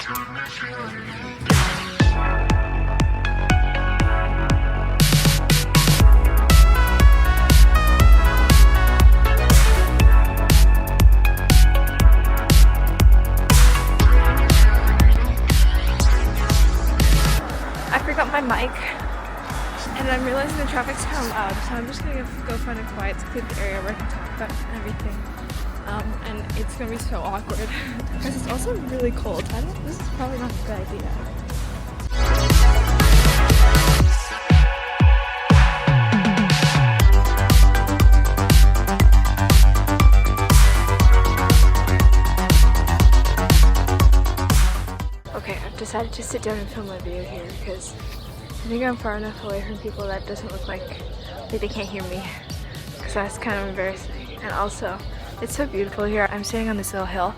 My mic, and I'm realizing the traffic's kind of loud, so I'm just gonna go find a quiet, secluded area where I can talk about everything. And it's gonna be so awkward because it's also really cold. This is probably not a good idea. Okay, I've decided to sit down and film my video here because I think I'm far enough away from people that doesn't look like they can't hear me, because that's kind of embarrassing. And also, it's so beautiful here. I'm sitting on this little hill.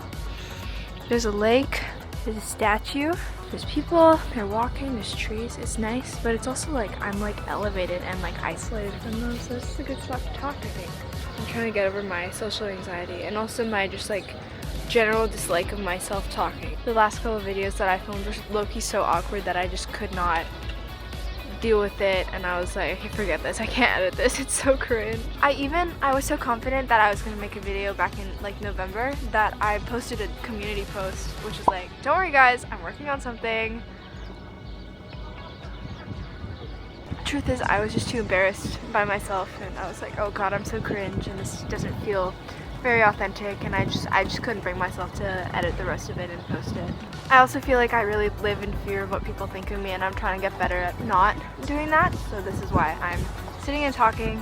There's a lake, there's a statue, there's people, they're walking, there's trees. It's nice, but it's also like I'm like elevated and like isolated from them, so this is a good spot to talk, I think. I'm trying to get over my social anxiety and also my just like general dislike of myself talking. The last couple of videos that I filmed were low-key so awkward that I just could not deal with it, and I was like, okay, forget this, I can't edit this, it's so cringe. I was so confident that I was gonna make a video back in like November that I posted a community post which is like, don't worry guys, I'm working on something. Truth is, I was just too embarrassed by myself, and I was like, oh god, I'm so cringe and this doesn't feel very authentic, and I just couldn't bring myself to edit the rest of it and post it. I also feel like I really live in fear of what people think of me, and I'm trying to get better at not doing that, so this is why I'm sitting and talking,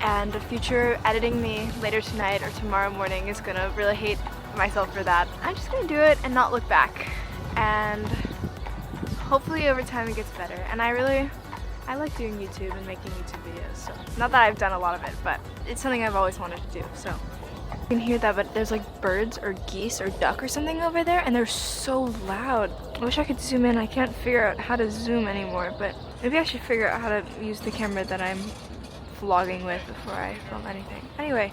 and a future editing me later tonight or tomorrow morning is gonna really hate myself for that. I'm just gonna do it and not look back, and hopefully over time it gets better. And I like doing YouTube and making YouTube videos, so not that I've done a lot of it, but it's something I've always wanted to do, so. You can hear that, but there's like birds or geese or duck or something over there, and they're so loud. I wish I could zoom in. I can't figure out how to zoom anymore, but maybe I should figure out how to use the camera that I'm vlogging with before I film anything. Anyway,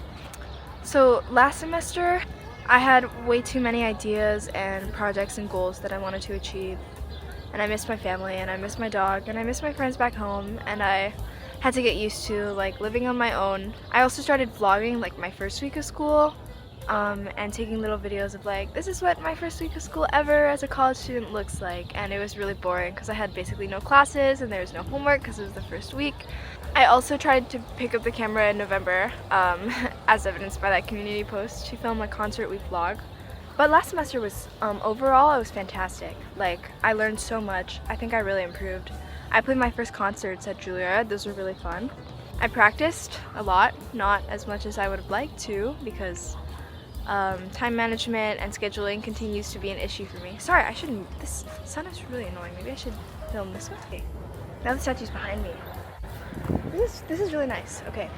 so last semester I had way too many ideas and projects and goals that I wanted to achieve, and I missed my family, and I missed my dog, and I missed my friends back home, and I had to get used to like living on my own. I also started vlogging like my first week of school, and taking little videos of like, this is what my first week of school ever as a college student looks like, and it was really boring because I had basically no classes and there was no homework because it was the first week. I also tried to pick up the camera in November, as evidenced by that community post, to film a concert week vlog. But last semester was, overall it was fantastic. Like, I learned so much. I think I really improved. I played my first concerts at Juilliard. Those were really fun. I practiced a lot, not as much as I would have liked to, because time management and scheduling continues to be an issue for me. Sorry, I shouldn't. This sun is really annoying. Maybe I should film this way. Now the statue's behind me. This is really nice. Okay.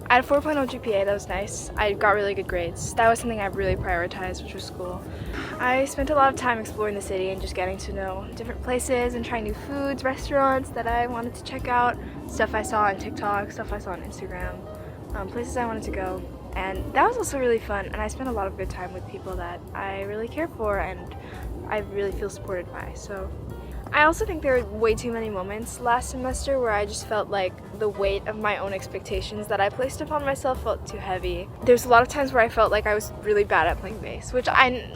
I had a 4.0 GPA, that was nice. I got really good grades. That was something I really prioritized, which was school. I spent a lot of time exploring the city and just getting to know different places and trying new foods, restaurants that I wanted to check out, stuff I saw on TikTok, stuff I saw on Instagram, places I wanted to go. And that was also really fun, and I spent a lot of good time with people that I really care for and I really feel supported by. So I also think there were way too many moments last semester where I just felt like the weight of my own expectations that I placed upon myself felt too heavy. There's a lot of times where I felt like I was really bad at playing bass, which I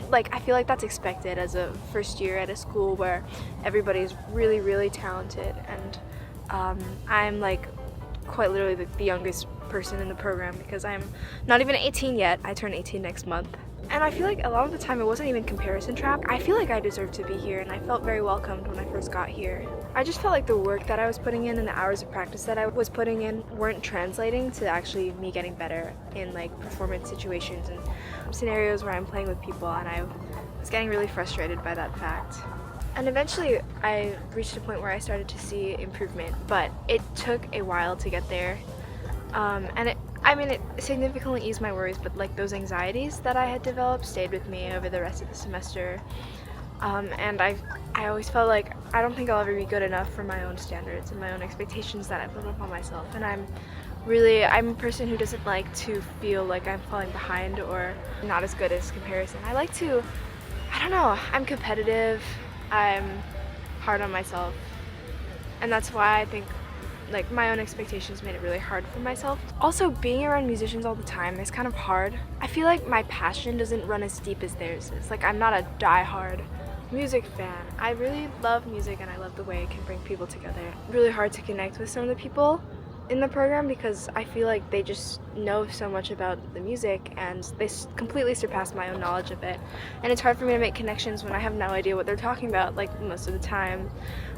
feel like that's expected as a first year at a school where everybody's really, really talented, and I'm like quite literally the youngest person in the program because I'm not even 18 yet. I turn 18 next month. And I feel like a lot of the time it wasn't even comparison trap. I feel like I deserved to be here, and I felt very welcomed when I first got here. I just felt like the work that I was putting in and the hours of practice that I was putting in weren't translating to actually me getting better in like performance situations and scenarios where I'm playing with people, and I was getting really frustrated by that fact. And eventually I reached a point where I started to see improvement, but it took a while to get there. And it significantly eased my worries, but like those anxieties that I had developed stayed with me over the rest of the semester. And I always felt like I don't think I'll ever be good enough for my own standards and my own expectations that I put upon myself. And I'm a person who doesn't like to feel like I'm falling behind or not as good as comparison. I like to I don't know, I'm competitive, I'm hard on myself, and that's why I think like my own expectations made it really hard for myself. Also, being around musicians all the time is kind of hard. I feel like my passion doesn't run as deep as theirs is. Like, I'm not a die-hard music fan. I really love music and I love the way it can bring people together. Really hard to connect with some of the people in the program because I feel like they just know so much about the music and they completely surpass my own knowledge of it. And it's hard for me to make connections when I have no idea what they're talking about, like most of the time,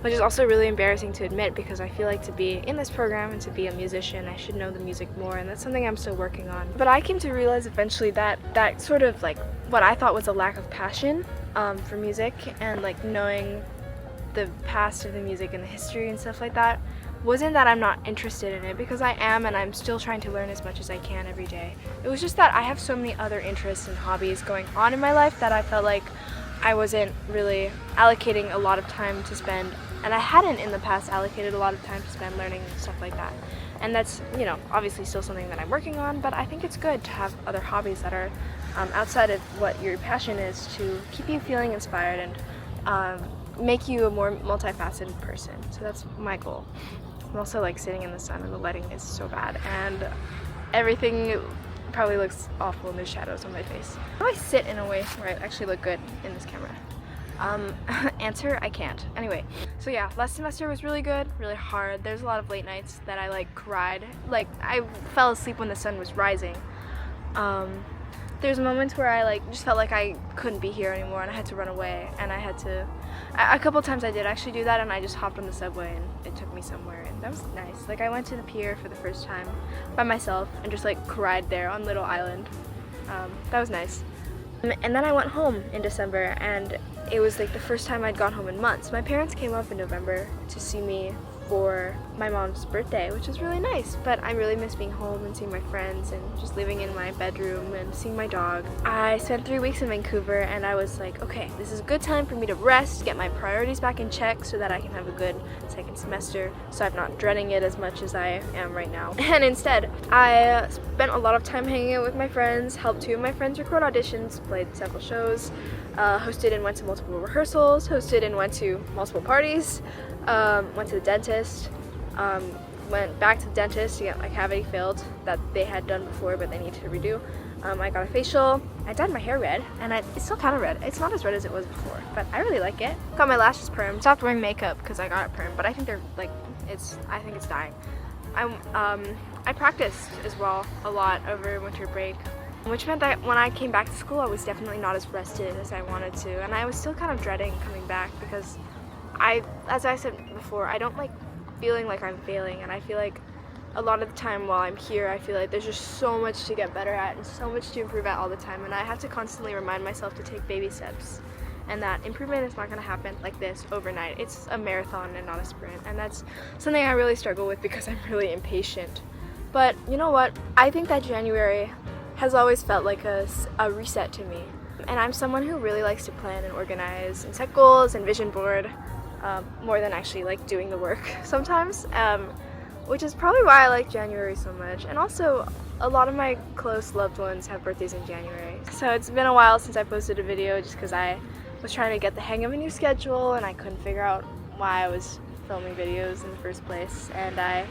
which is also really embarrassing to admit because I feel like to be in this program and to be a musician, I should know the music more, and that's something I'm still working on. But I came to realize eventually that that sort of like what I thought was a lack of passion for music and like knowing the past of the music and the history and stuff like that wasn't that I'm not interested in it, because I am, and I'm still trying to learn as much as I can every day. It was just that I have so many other interests and hobbies going on in my life that I felt like I wasn't really allocating a lot of time to spend, and I hadn't in the past allocated a lot of time to spend learning stuff like that. And that's, you know, obviously still something that I'm working on, but I think it's good to have other hobbies that are outside of what your passion is to keep you feeling inspired and make you a more multifaceted person. So that's my goal. I'm also like sitting in the sun and the lighting is so bad and everything probably looks awful and there's shadows on my face. How do I sit in a way where I actually look good in this camera? Answer, I can't. Anyway, so yeah, last semester was really good, really hard. There's a lot of late nights that I like cried. Like I fell asleep when the sun was rising. There's moments where I like just felt like I couldn't be here anymore and I had to run away, and I had to a couple times I did actually do that, and I just hopped on the subway and it took me somewhere, and that was nice. Like I went to the pier for the first time by myself and just like cried there on Little Island. That was nice. And then I went home in December, and it was like the first time I'd gone home in months. My parents came up in November to see me for my mom's birthday, which was really nice, but I really miss being home and seeing my friends and just living in my bedroom and seeing my dog. I spent 3 weeks in Vancouver, and I was like, okay, this is a good time for me to rest, get my priorities back in check so that I can have a good second semester, so I'm not dreading it as much as I am right now. And instead, I spent a lot of time hanging out with my friends, helped 2 of my friends record auditions, played several shows, hosted and went to multiple rehearsals, hosted and went to multiple parties, went to the dentist, went back to the dentist to get my cavity filled that they had done before but they need to redo. I got a facial, I dyed my hair red, and it's still kind of red. It's not as red as it was before, but I really like it. Got my lashes permed, stopped wearing makeup because I got it permed, but I think they're like, I think it's dying. I practiced as well a lot over winter break, which meant that when I came back to school I was definitely not as rested as I wanted to, and I was still kind of dreading coming back because as I said before, I don't like feeling like I'm failing, and I feel like a lot of the time while I'm here I feel like there's just so much to get better at and so much to improve at all the time, and I have to constantly remind myself to take baby steps, and that improvement is not going to happen like this overnight. It's a marathon and not a sprint, and that's something I really struggle with because I'm really impatient. But you know what? I think that January has always felt like a reset to me, and I'm someone who really likes to plan and organize and set goals and vision board more than actually like doing the work sometimes, which is probably why I like January so much. And also a lot of my close loved ones have birthdays in January, so it's been a while since I posted a video just because I was trying to get the hang of a new schedule and I couldn't figure out why I was filming videos in the first place, and I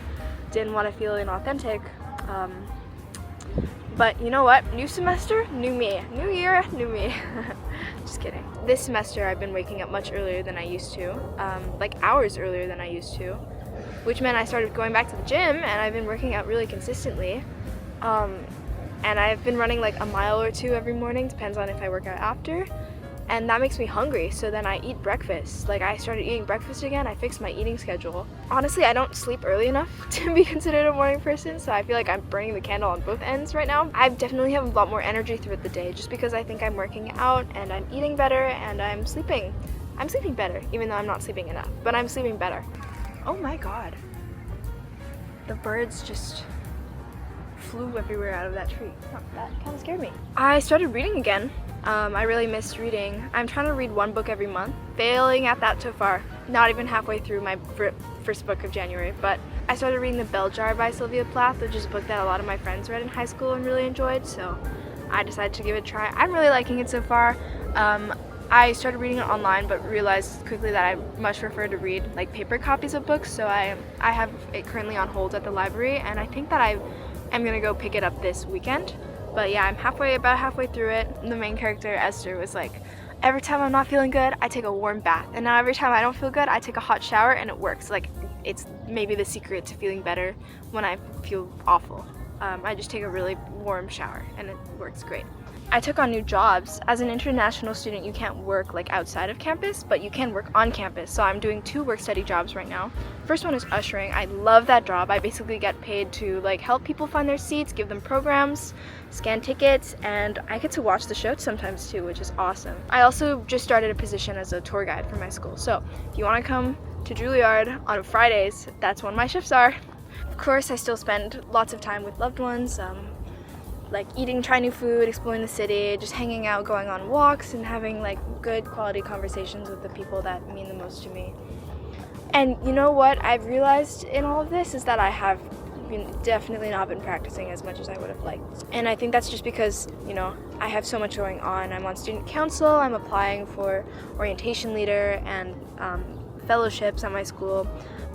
didn't want to feel inauthentic. But you know what? New semester, new me. New year, new me. Just kidding. This semester I've been waking up much earlier than I used to, like hours earlier than I used to, which meant I started going back to the gym, and I've been working out really consistently. And I've been running like a mile or 2 every morning, depends on if I work out after. And that makes me hungry, so then I eat breakfast. Like I started eating breakfast again, I fixed my eating schedule. Honestly, I don't sleep early enough to be considered a morning person, so I feel like I'm burning the candle on both ends right now. I definitely have a lot more energy throughout the day just because I think I'm working out and I'm eating better and I'm sleeping. I'm sleeping better, even though I'm not sleeping enough, but I'm sleeping better. Oh my god. The birds just flew everywhere out of that tree. That kind of scared me. I started reading again. I really missed reading. I'm trying to read 1 book every month. Failing at that so far. Not even halfway through my first book of January, but I started reading The Bell Jar by Sylvia Plath, which is a book that a lot of my friends read in high school and really enjoyed, so I decided to give it a try. I'm really liking it so far. I started reading it online, but realized quickly that I much prefer to read like paper copies of books, so I have it currently on hold at the library, and I think that I am gonna go pick it up this weekend. But yeah, I'm about halfway through it. The main character, Esther, was like, every time I'm not feeling good, I take a warm bath, and now every time I don't feel good, I take a hot shower, and it works. Like, it's maybe the secret to feeling better when I feel awful. I just take a really warm shower, and it works great. I took on new jobs. As an international student, you can't work like outside of campus, but you can work on campus. So I'm doing 2 work-study jobs right now. First one is ushering. I love that job. I basically get paid to like help people find their seats, give them programs, scan tickets, and I get to watch the show sometimes too, which is awesome. I also just started a position as a tour guide for my school. So if you want to come to Juilliard on Fridays, that's when my shifts are. Of course, I still spend lots of time with loved ones, like trying new food, exploring the city, just hanging out, going on walks, and having like good quality conversations with the people that mean the most to me. And you know what I've realized in all of this is that I have definitely not been practicing as much as I would have liked. And I think that's just because, you know, I have so much going on. I'm on student council, I'm applying for orientation leader and fellowships at my school.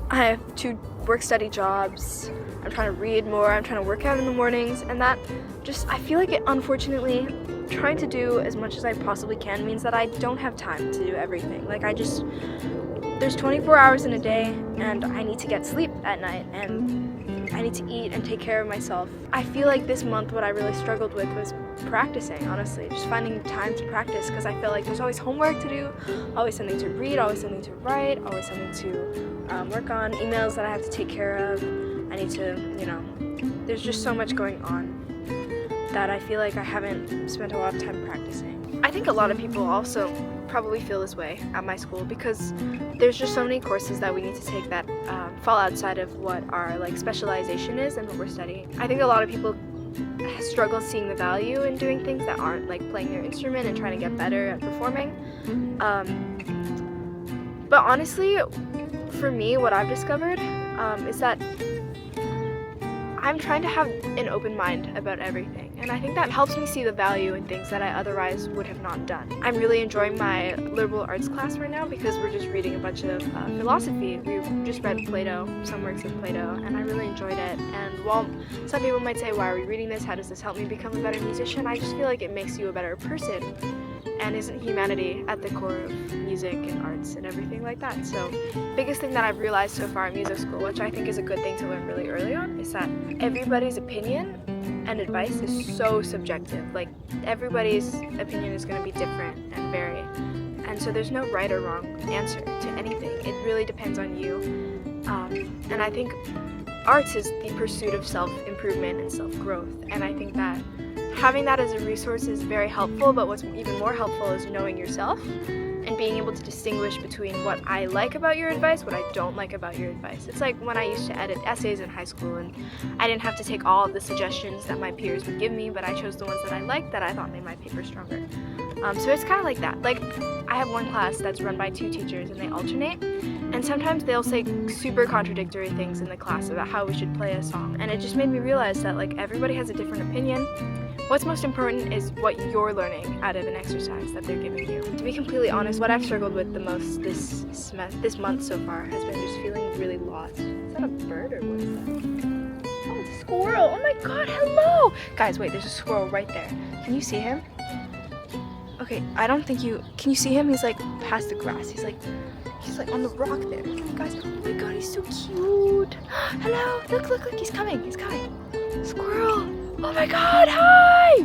I have 2 work-study jobs. I'm trying to read more, I'm trying to work out in the mornings, and that just, I feel like it, unfortunately, trying to do as much as I possibly can means that I don't have time to do everything. Like there's 24 hours in a day, and I need to get sleep at night, and I need to eat and take care of myself. I feel like this month what I really struggled with was practicing, honestly, just finding time to practice, because I feel like there's always homework to do, always something to read, always something to write, always something to work on, emails that I have to take care of. I need to, you know, there's just so much going on that I feel like I haven't spent a lot of time practicing. I think a lot of people also probably feel this way at my school, because there's just so many courses that we need to take that fall outside of what our like specialization is and what we're studying. I think a lot of people struggle seeing the value in doing things that aren't like playing their instrument and trying to get better at performing. But honestly, for me, what I've discovered is that I'm trying to have an open mind about everything, and I think that helps me see the value in things that I otherwise would have not done. I'm really enjoying my liberal arts class right now because we're just reading a bunch of philosophy. We just read Plato, some works of Plato, and I really enjoyed it. And while some people might say, why are we reading this? How does this help me become a better musician? I just feel like it makes you a better person. And isn't humanity at the core of music and arts and everything like that? So biggest thing that I've realized so far in music school, which I think is a good thing to learn really early on, is that everybody's opinion and advice is so subjective. Like everybody's opinion is going to be different and vary. And so there's no right or wrong answer to anything. It really depends on you. And I think arts is the pursuit of self-improvement and self-growth. And I think that having that as a resource is very helpful, but what's even more helpful is knowing yourself and being able to distinguish between what I like about your advice, what I don't like about your advice. It's like when I used to edit essays in high school, and I didn't have to take all of the suggestions that my peers would give me, but I chose the ones that I liked that I thought made my paper stronger. So it's kind of like that. Like, I have one class that's run by 2 teachers, and they alternate, and sometimes they'll say super contradictory things in the class about how we should play a song, and it just made me realize that like everybody has a different opinion. What's most important is what you're learning out of an exercise that they're giving you. To be completely honest, what I've struggled with the most this month so far has been just feeling really lost. Is that a bird or what is that? Oh, it's a squirrel! Oh my god, hello! Guys, wait, there's a squirrel right there. Can you see him? Okay, I don't think you... Can you see him? He's like past the grass. He's like on the rock there. Guys, oh my god, he's so cute! Hello! Look, he's coming! Squirrel! Oh my god, hi!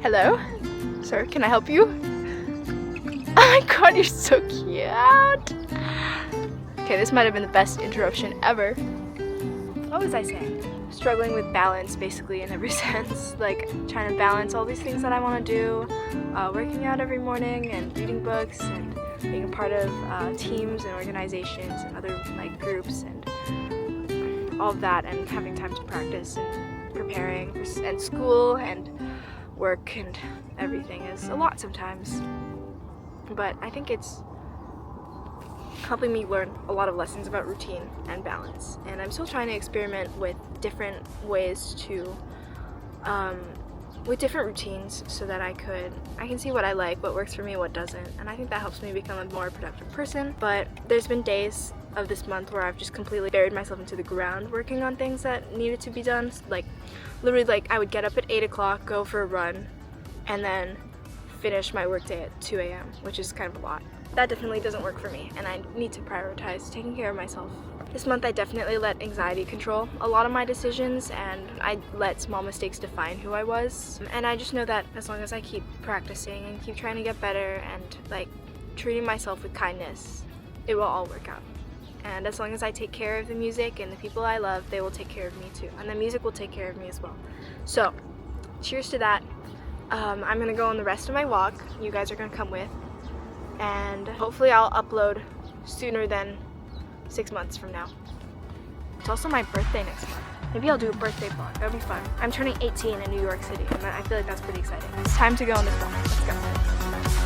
Hello? Sir, can I help you? Oh my god, you're so cute! Okay, this might have been the best interruption ever. What was I saying? Struggling with balance, basically, in every sense. Like, trying to balance all these things that I want to do, working out every morning, and reading books, and being a part of teams and organizations and other, like, groups, and all of that, and having time to practice and preparing, and school and work and everything is a lot sometimes. But I think it's helping me learn a lot of lessons about routine and balance. And I'm still trying to experiment with different ways to with different routines so that I can see what I like, what works for me, what doesn't, and I think that helps me become a more productive person. But there's been days of this month where I've just completely buried myself into the ground working on things that needed to be done. Like literally, like I would get up at 8 o'clock, go for a run, and then finish my workday at 2 a.m., which is kind of a lot. That definitely doesn't work for me, and I need to prioritize taking care of myself. This month I definitely let anxiety control a lot of my decisions, and I let small mistakes define who I was. And I just know that as long as I keep practicing and keep trying to get better and like treating myself with kindness, it will all work out. And as long as I take care of the music and the people I love, they will take care of me too. And the music will take care of me as well. So, cheers to that. I'm gonna go on the rest of my walk. You guys are gonna come with. And hopefully I'll upload sooner than 6 months from now. It's also my birthday next month. Maybe I'll do a birthday vlog. That'll be fun. I'm turning 18 in New York City, and I feel like that's pretty exciting. It's time to go on this walk. Let's go.